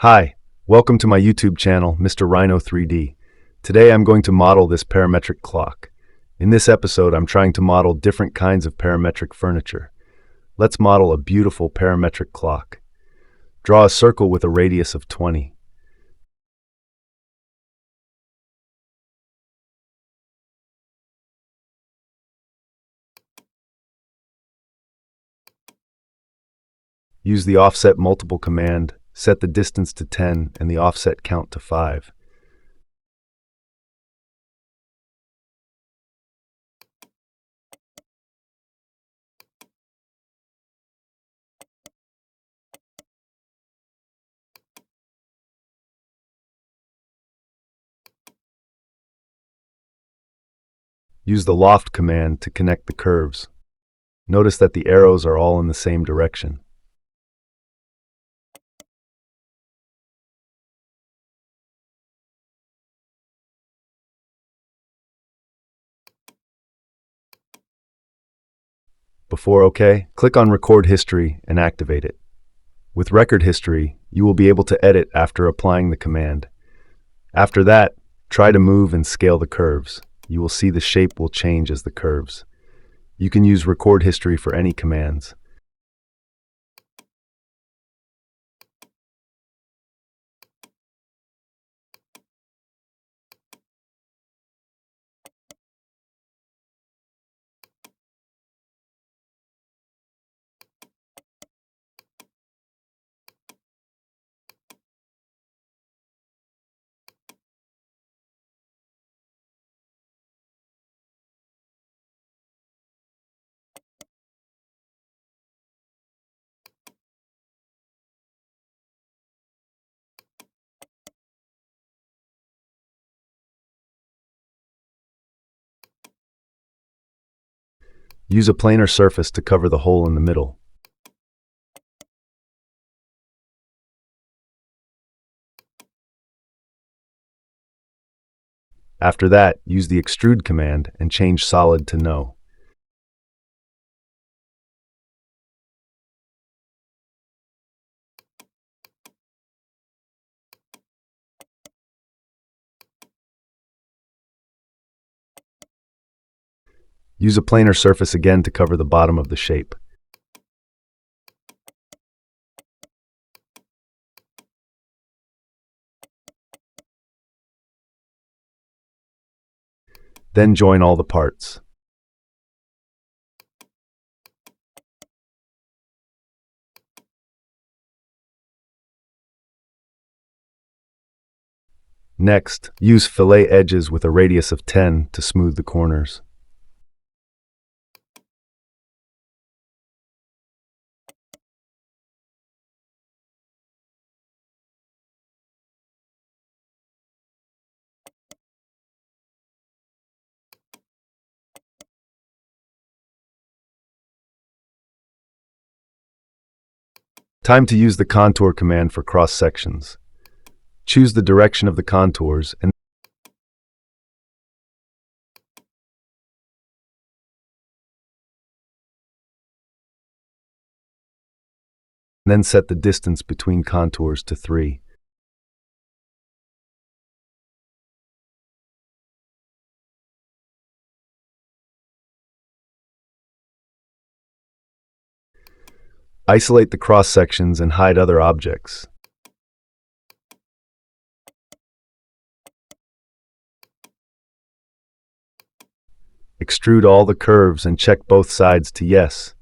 Hi, welcome to my YouTube channel, Mr. Rhino 3D. Today I'm going to model this parametric clock. In this episode, I'm trying to model different kinds of parametric furniture. Let's model a beautiful parametric clock. Draw a circle with a radius of 20. Use the offset multiple command, set the distance to 10 and the offset count to 5. Use the Loft command to connect the curves. Notice that the arrows are all in the same direction. Before OK, click on Record History and activate it. With Record History, you will be able to edit after applying the command. After that, try to move and scale the curves. You will see the shape will change as the curves. You can use Record History for any commands. Use a planar surface to cover the hole in the middle. After that, use the Extrude command and change solid to no. Use a planar surface again to cover the bottom of the shape. Then join all the parts. Next, use Fillet Edges with a radius of 10 to smooth the corners. Time to use the contour command for cross sections. Choose the direction of the contours and then set the distance between contours to 3. Isolate the cross sections and hide other objects. Extrude all the curves and check both sides to yes.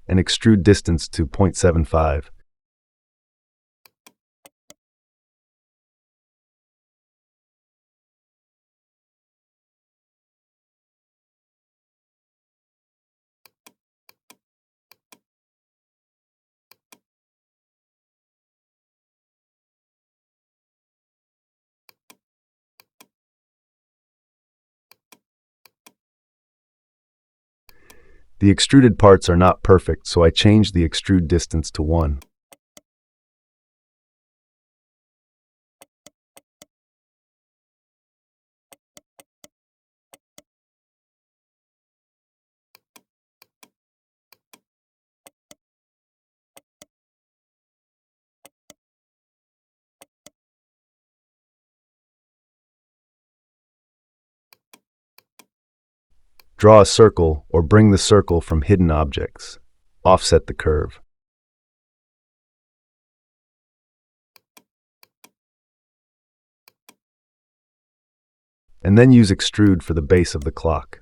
And extrude distance to 0.75. The extruded parts are not perfect, so I changed the extrude distance to 1. Draw a circle or bring the circle from hidden objects. Offset the curve. And then use extrude for the base of the clock.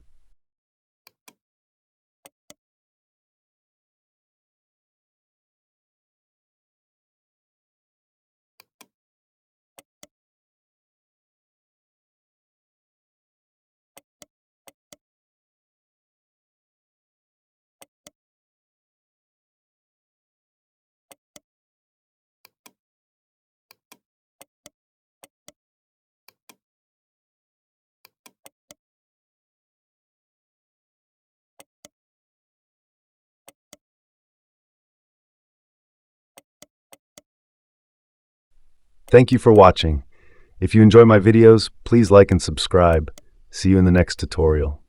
Thank you for watching. If you enjoy my videos, please like and subscribe. See you in the next tutorial.